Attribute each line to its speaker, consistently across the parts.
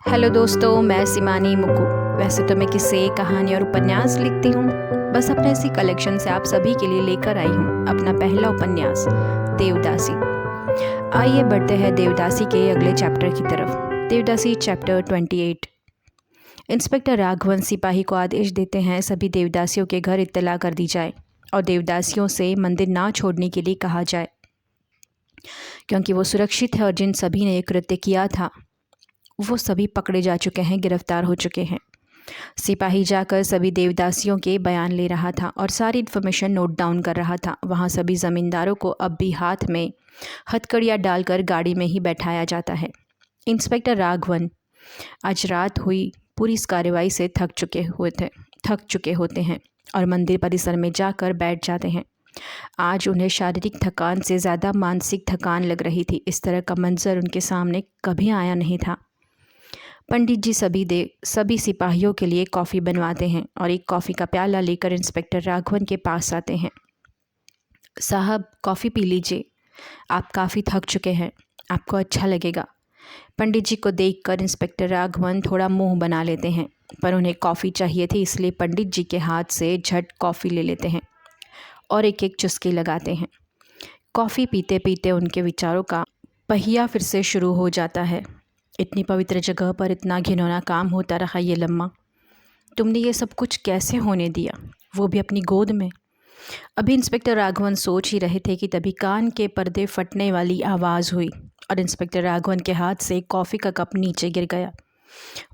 Speaker 1: Hello दोस्तों, मैं सिमानी मुकु। वैसे तो मैं किस्से, कहानी और उपन्यास लिखती हूँ। बस अपने इसी कलेक्शन से आप सभी के लिए लेकर आई हूँ अपना पहला उपन्यास, देवदासी। आइए बढ़ते हैं देवदासी के अगले चैप्टर की तरफ। देवदासी चैप्टर 28। इंस्पेक्टर राघवन सिपाही को आदेश देते हैं सभी देवदासियों के घर इत्तला कर दी जाए और देवदासियों से मंदिर ना छोड़ने के लिए कहा जाए, क्योंकि वो सुरक्षित है और जिन सभी ने ये कृत्य किया था वो सभी पकड़े जा चुके हैं, गिरफ्तार हो चुके हैं। सिपाही जाकर सभी देवदासियों के बयान ले रहा था और सारी इन्फॉर्मेशन नोट डाउन कर रहा था। वहाँ सभी ज़मींदारों को अब भी हाथ में हथकड़ियाँ डालकर गाड़ी में ही बैठाया जाता है। इंस्पेक्टर राघवन आज रात हुई पूरी इस कार्रवाई से थक चुके होते हैं और मंदिर परिसर में जाकर बैठ जाते हैं। आज उन्हें शारीरिक थकान से ज़्यादा मानसिक थकान लग रही थी। इस तरह का मंजर उनके सामने कभी आया नहीं था। पंडित जी सभी सिपाहियों के लिए कॉफ़ी बनवाते हैं और एक कॉफ़ी का प्याला लेकर इंस्पेक्टर राघवन के पास आते हैं। साहब, कॉफ़ी पी लीजिए, आप काफ़ी थक चुके हैं, आपको अच्छा लगेगा। पंडित जी को देखकर इंस्पेक्टर राघवन थोड़ा मुंह बना लेते हैं, पर उन्हें कॉफ़ी चाहिए थी, इसलिए पंडित जी के हाथ से झट कॉफ़ी ले लेते हैं और एक एक चुस्की लगाते हैं। कॉफ़ी पीते पीते उनके विचारों का पहिया फिर से शुरू हो जाता है। इतनी पवित्र जगह पर इतना घिनौना काम होता रहा ये लम्मा। तुमने ये सब कुछ कैसे होने दिया, वो भी अपनी गोद में। अभी इंस्पेक्टर राघवन सोच ही रहे थे कि तभी कान के पर्दे फटने वाली आवाज़ हुई और इंस्पेक्टर राघवन के हाथ से कॉफ़ी का कप नीचे गिर गया।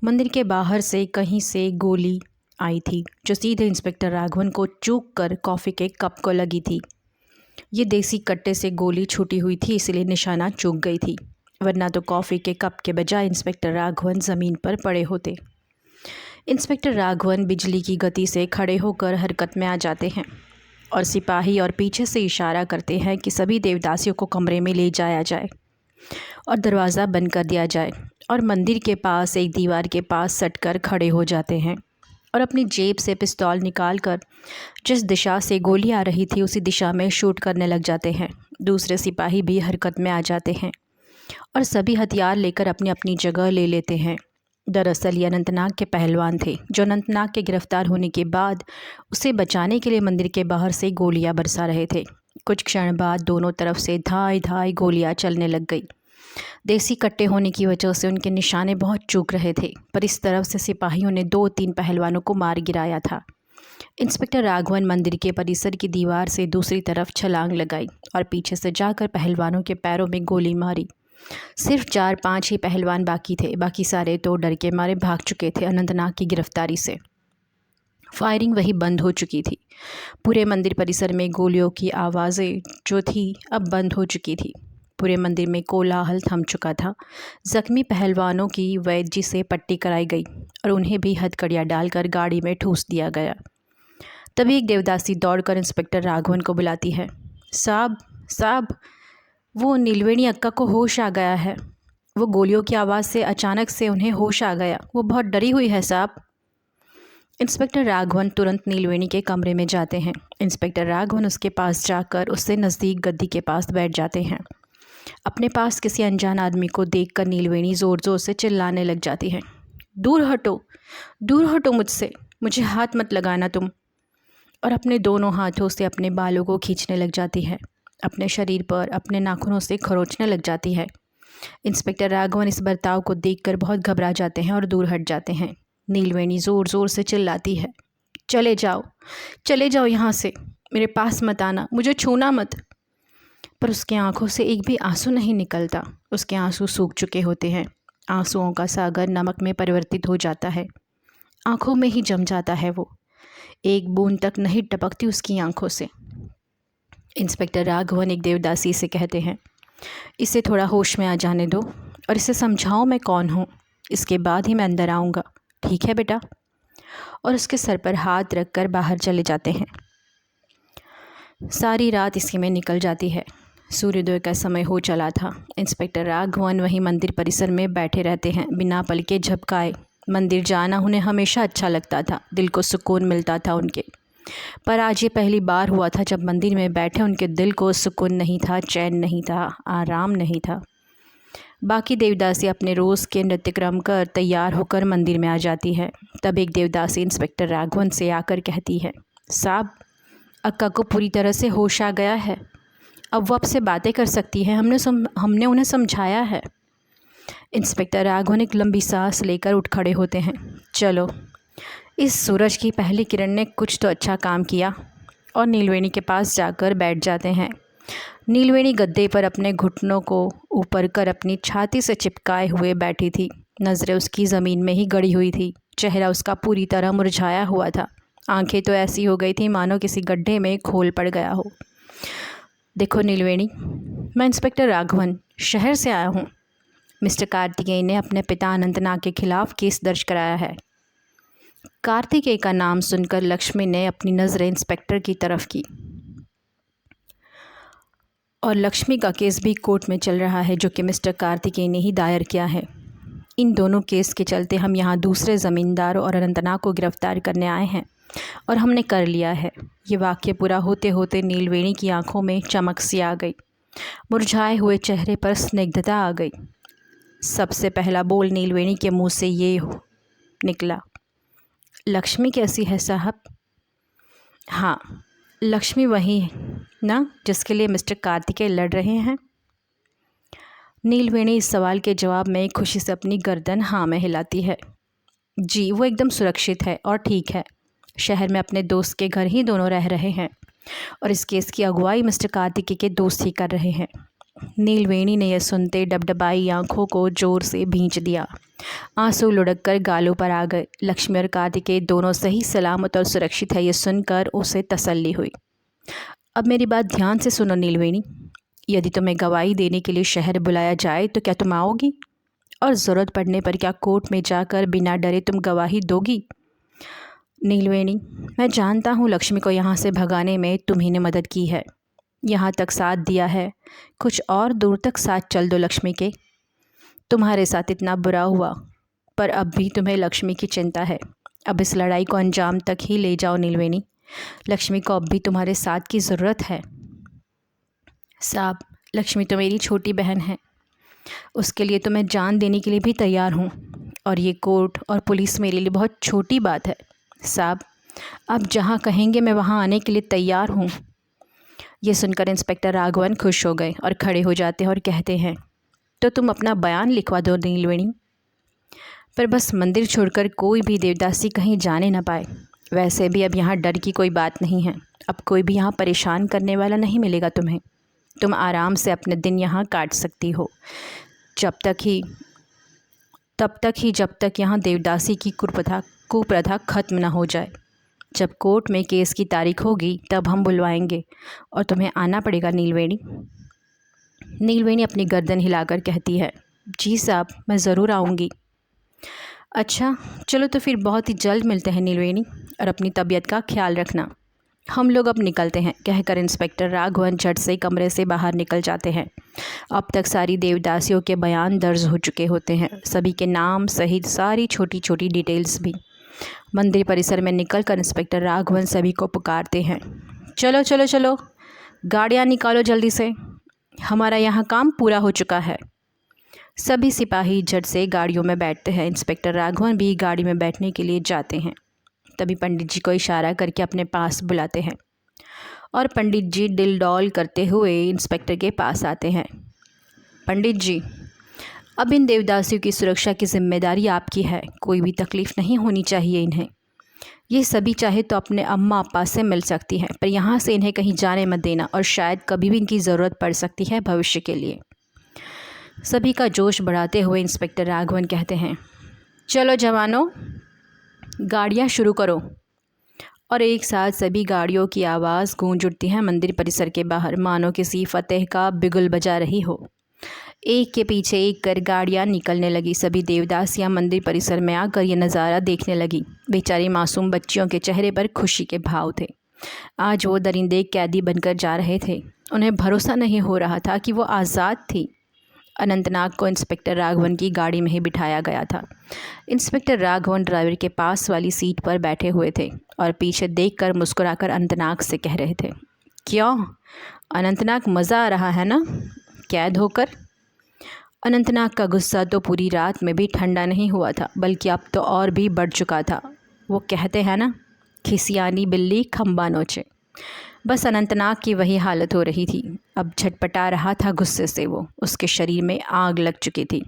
Speaker 1: मंदिर के बाहर से कहीं से गोली आई थी जो सीधे इंस्पेक्टर राघवन को चूक कर कॉफ़ी के कप को लगी थी। ये देसी कट्टे से गोली छूटी हुई थी, इसलिए निशाना चूक गई थी, वरना तो कॉफ़ी के कप के बजाय इंस्पेक्टर राघवन ज़मीन पर पड़े होते। इंस्पेक्टर राघवन बिजली की गति से खड़े होकर हरकत में आ जाते हैं और सिपाही और पीछे से इशारा करते हैं कि सभी देवदासियों को कमरे में ले जाया जाए और दरवाज़ा बंद कर दिया जाए, और मंदिर के पास एक दीवार के पास सटकर खड़े हो जाते हैं और अपनी जेब से पिस्तौल निकालकर जिस दिशा से गोली आ रही थी उसी दिशा में शूट करने लग जाते हैं। दूसरे सिपाही भी हरकत में आ जाते हैं और सभी हथियार लेकर अपनी अपनी जगह ले लेते हैं। दरअसल ये अनंतनाग के पहलवान थे जो अनंतनाग के गिरफ्तार होने के बाद उसे बचाने के लिए मंदिर के बाहर से गोलियां बरसा रहे थे। कुछ क्षण बाद दोनों तरफ से धाई धाई गोलियां चलने लग गई। देसी कट्टे होने की वजह से उनके निशाने बहुत चूक रहे थे, पर इस तरफ से सिपाहियों ने 2-3 पहलवानों को मार गिराया था। इंस्पेक्टर राघवन मंदिर के परिसर की दीवार से दूसरी तरफ छलांग लगाई और पीछे से जाकर पहलवानों के पैरों में गोली मारी। सिर्फ 4-5 ही पहलवान बाकी थे, बाकी सारे तो डर के मारे भाग चुके थे अनंतनाग की गिरफ्तारी से। फायरिंग वही बंद हो चुकी थी। पूरे मंदिर परिसर में गोलियों की आवाज़ें जो थी अब बंद हो चुकी थी। पूरे मंदिर में कोलाहल थम चुका था। जख्मी पहलवानों की वैद्य जी से पट्टी कराई गई और उन्हें भी हथकड़ियाँ डालकर गाड़ी में ठूस दिया गया। तभी एक देवदासी दौड़कर इंस्पेक्टर राघवन को बुलाती है। साहब साहब, वो नीलवेणी अक्का को होश आ गया है। वो गोलियों की आवाज़ से अचानक से उन्हें होश आ गया। वो बहुत डरी हुई है साहब। इंस्पेक्टर राघवन तुरंत नीलवेणी के कमरे में जाते हैं। इंस्पेक्टर राघवन उसके पास जाकर उससे नज़दीक गद्दी के पास बैठ जाते हैं। अपने पास किसी अनजान आदमी को देखकर नीलवेणी ज़ोर ज़ोर से चिल्लाने लग जाती है। दूर हटो मुझसे, मुझे हाथ मत लगाना तुम। और अपने दोनों हाथों से अपने बालों को खींचने लग जाती है। अपने शरीर पर अपने नाखूनों से खरोंचने लग जाती है। इंस्पेक्टर राघवन इस बर्ताव को देखकर बहुत घबरा जाते हैं और दूर हट जाते हैं। नीलवेणी ज़ोर ज़ोर से चिल्लाती है, चले जाओ यहाँ से, मेरे पास मत आना, मुझे छूना मत। पर उसके आंखों से एक भी आंसू नहीं निकलता। उसके आंसू सूख चुके होते हैं। आंसुओं का सागर नमक में परिवर्तित हो जाता है। आंखों में ही जम जाता है वो। एक बूंद तक नहीं टपकती उसकी आंखों से। इंस्पेक्टर राघवन एक देवदासी से कहते हैं, इसे थोड़ा होश में आ जाने दो और इसे समझाओ मैं कौन हूँ, इसके बाद ही मैं अंदर आऊँगा, ठीक है बेटा। और उसके सर पर हाथ रखकर बाहर चले जाते हैं। सारी रात इसी में निकल जाती है। सूर्योदय का समय हो चला था। इंस्पेक्टर राघवन वहीं मंदिर परिसर में बैठे रहते हैं, बिना पलके झपकाए। मंदिर जाना उन्हें हमेशा अच्छा लगता था, दिल को सुकून मिलता था उनके। पर आज ये पहली बार हुआ था जब मंदिर में बैठे उनके दिल को सुकून नहीं था, चैन नहीं था, आराम नहीं था। बाकी देवदासी अपने रोज़ के नृत्यक्रम कर तैयार होकर मंदिर में आ जाती है। तब एक देवदासी इंस्पेक्टर राघवन से आकर कहती है, साहब, अक्का को पूरी तरह से होश आ गया है, अब वो आपसे बातें कर सकती है, हमने उन्हें समझाया है। इंस्पेक्टर राघवन एक लंबी सांस लेकर उठ खड़े होते हैं। चलो, इस सूरज की पहली किरण ने कुछ तो अच्छा काम किया, और नीलवेणी के पास जाकर बैठ जाते हैं। नीलवेणी गद्दे पर अपने घुटनों को ऊपर कर अपनी छाती से चिपकाए हुए बैठी थी। नज़रें उसकी ज़मीन में ही गड़ी हुई थी। चेहरा उसका पूरी तरह मुरझाया हुआ था। आंखें तो ऐसी हो गई थी मानो किसी गड्ढे में खोल पड़ गया हो। देखो नीलवेणी, मैं इंस्पेक्टर राघवन शहर से आया हूँ। मिस्टर कार्तिकेय ने अपने पिता अनंतनाग के खिलाफ केस दर्ज कराया है। कार्तिकेय का नाम सुनकर लक्ष्मी ने अपनी नज़रें इंस्पेक्टर की तरफ की। और लक्ष्मी का केस भी कोर्ट में चल रहा है, जो कि मिस्टर कार्तिकेय ने ही दायर किया है। इन दोनों केस के चलते हम यहाँ दूसरे ज़मींदारों और अनंतनाग को गिरफ्तार करने आए हैं, और हमने कर लिया है। ये वाक्य पूरा होते होते नीलवेणी की आंखों में चमक सी आ गई। मुरझाए हुए चेहरे पर स्निग्धता आ गई। सबसे पहला बोल नीलवेणी के मुंह से ये निकला, लक्ष्मी कैसी है साहब? हाँ, लक्ष्मी वही ना जिसके लिए मिस्टर कार्तिकेय लड़ रहे हैं? नीलवेणी इस सवाल के जवाब में खुशी से अपनी गर्दन हाँ में हिलाती है। जी, वो एकदम सुरक्षित है और ठीक है। शहर में अपने दोस्त के घर ही दोनों रह रहे हैं, और इस केस की अगुवाई मिस्टर कार्तिकेय के दोस्त ही कर रहे हैं। नीलवेणी ने यह सुनते डबडबाई आंखों को जोर से भींच दिया। आंसू लुढ़क कर गालों पर आ गए। लक्ष्मी और कार्तिकेय दोनों सही सलामत और सुरक्षित है, ये सुनकर उसे तसल्ली हुई। अब मेरी बात ध्यान से सुनो नीलवेणी, यदि तुम्हें गवाही देने के लिए शहर बुलाया जाए तो क्या तुम आओगी? और ज़रूरत पड़ने पर क्या कोर्ट में जाकर बिना डरे तुम गवाही दोगी? नीलवेणी, मैं जानता हूँ लक्ष्मी को यहाँ से भगाने में तुम्ही ने मदद की है, यहाँ तक साथ दिया है, कुछ और दूर तक साथ चल दो लक्ष्मी के। तुम्हारे साथ इतना बुरा हुआ, पर अब भी तुम्हें लक्ष्मी की चिंता है। अब इस लड़ाई को अंजाम तक ही ले जाओ नीलवेणी, लक्ष्मी को अब भी तुम्हारे साथ की ज़रूरत है। साहब, लक्ष्मी तो मेरी छोटी बहन है, उसके लिए तो मैं जान देने के लिए भी तैयार हूँ, और ये कोर्ट और पुलिस मेरे लिए बहुत छोटी बात है। साहब, आप जहाँ कहेंगे मैं वहाँ आने के लिए तैयार हूँ। ये सुनकर इंस्पेक्टर राघवन खुश हो गए और खड़े हो जाते हैं और कहते हैं, तो तुम अपना बयान लिखवा दो नीलवेणी, पर बस मंदिर छोड़कर कोई भी देवदासी कहीं जाने ना पाए। वैसे भी अब यहाँ डर की कोई बात नहीं है, अब कोई भी यहाँ परेशान करने वाला नहीं मिलेगा तुम्हें। तुम आराम से अपने दिन यहाँ काट सकती हो, तब तक यहाँ देवदासी की कुप्रथा खत्म न हो जाए। जब कोर्ट में केस की तारीख होगी तब हम बुलवाएंगे, और तुम्हें आना पड़ेगा नीलवेणी। नीलवेणी अपनी गर्दन हिलाकर कहती है, जी साहब, मैं ज़रूर आऊँगी। अच्छा, चलो तो फिर बहुत ही जल्द मिलते हैं नीलवेणी, और अपनी तबीयत का ख्याल रखना। हम लोग अब निकलते हैं, कहकर इंस्पेक्टर राघवन झट से कमरे से बाहर निकल जाते हैं। अब तक सारी देवदासियों के बयान दर्ज हो चुके होते हैं, सभी के नाम सहित सारी छोटी छोटी डिटेल्स भी। मंदिर परिसर में निकलकर इंस्पेक्टर राघवन सभी को पुकारते हैं, चलो चलो चलो, गाड़ियाँ निकालो जल्दी से, हमारा यहाँ काम पूरा हो चुका है। सभी सिपाही झट से गाड़ियों में बैठते हैं। इंस्पेक्टर राघवन भी गाड़ी में बैठने के लिए जाते हैं। तभी पंडित जी को इशारा करके अपने पास बुलाते हैं, और पंडित जी दिल डॉल करते हुए इंस्पेक्टर के पास आते हैं। पंडित जी, अब इन देवदासियों की सुरक्षा की जिम्मेदारी आपकी है, कोई भी तकलीफ़ नहीं होनी चाहिए इन्हें। ये सभी चाहे तो अपने अम्मा अप्पा से मिल सकती हैं, पर यहाँ से इन्हें कहीं जाने मत देना, और शायद कभी भी इनकी ज़रूरत पड़ सकती है भविष्य के लिए। सभी का जोश बढ़ाते हुए इंस्पेक्टर राघवन कहते हैं, चलो जवानों, गाड़ियाँ शुरू करो। और एक साथ सभी गाड़ियों की आवाज़ गूंज उठती है मंदिर परिसर के बाहर, मानो किसी फतेह का बिगुल बजा रही हो। एक के पीछे एक कर गाड़ियाँ निकलने लगी। सभी देवदासियाँ मंदिर परिसर में आकर ये नज़ारा देखने लगी। बेचारी मासूम बच्चियों के चेहरे पर खुशी के भाव थे। आज वो दरिंदे कैदी बनकर जा रहे थे। उन्हें भरोसा नहीं हो रहा था कि वो आज़ाद थी। अनंतनाग को इंस्पेक्टर राघवन की गाड़ी में ही बिठाया गया था। इंस्पेक्टर राघवन ड्राइवर के पास वाली सीट पर बैठे हुए थे और पीछे देखकर मुस्कुराकर अनंतनाग से कह रहे थे, क्यों अनंतनाग, मज़ा आ रहा है ना कैद होकर? अनंतनाग का गुस्सा तो पूरी रात में भी ठंडा नहीं हुआ था, बल्कि अब तो और भी बढ़ चुका था। वो कहते हैं ना, खिसियानी बिल्ली खंबा नोचे। बस अनंतनाग की वही हालत हो रही थी। अब झटपटा रहा था गुस्से से वो, उसके शरीर में आग लग चुकी थी।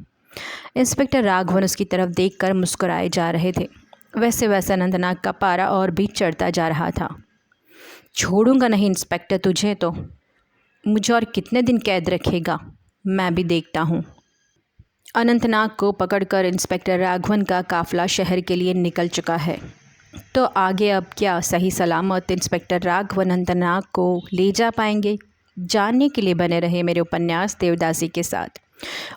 Speaker 1: इंस्पेक्टर राघवन उसकी तरफ देखकर मुस्कुराए जा रहे थे। वैसे वैसे अनंतनाग का पारा और भी चढ़ता जा रहा था। छोड़ूंगा नहीं इंस्पेक्टर तुझे तो। मुझे और कितने दिन कैद रखेगा, मैं भी देखता हूँ। अनंतनाग को पकड़कर इंस्पेक्टर राघवन का काफ़िला शहर के लिए निकल चुका है। तो आगे अब क्या सही सलामत इंस्पेक्टर राघवन अनंतनाग को ले जा पाएंगे? जानने के लिए बने रहे मेरे उपन्यास देवदासी के साथ।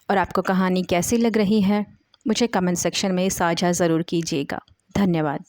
Speaker 1: और आपको कहानी कैसी लग रही है, मुझे कमेंट सेक्शन में साझा ज़रूर कीजिएगा। धन्यवाद।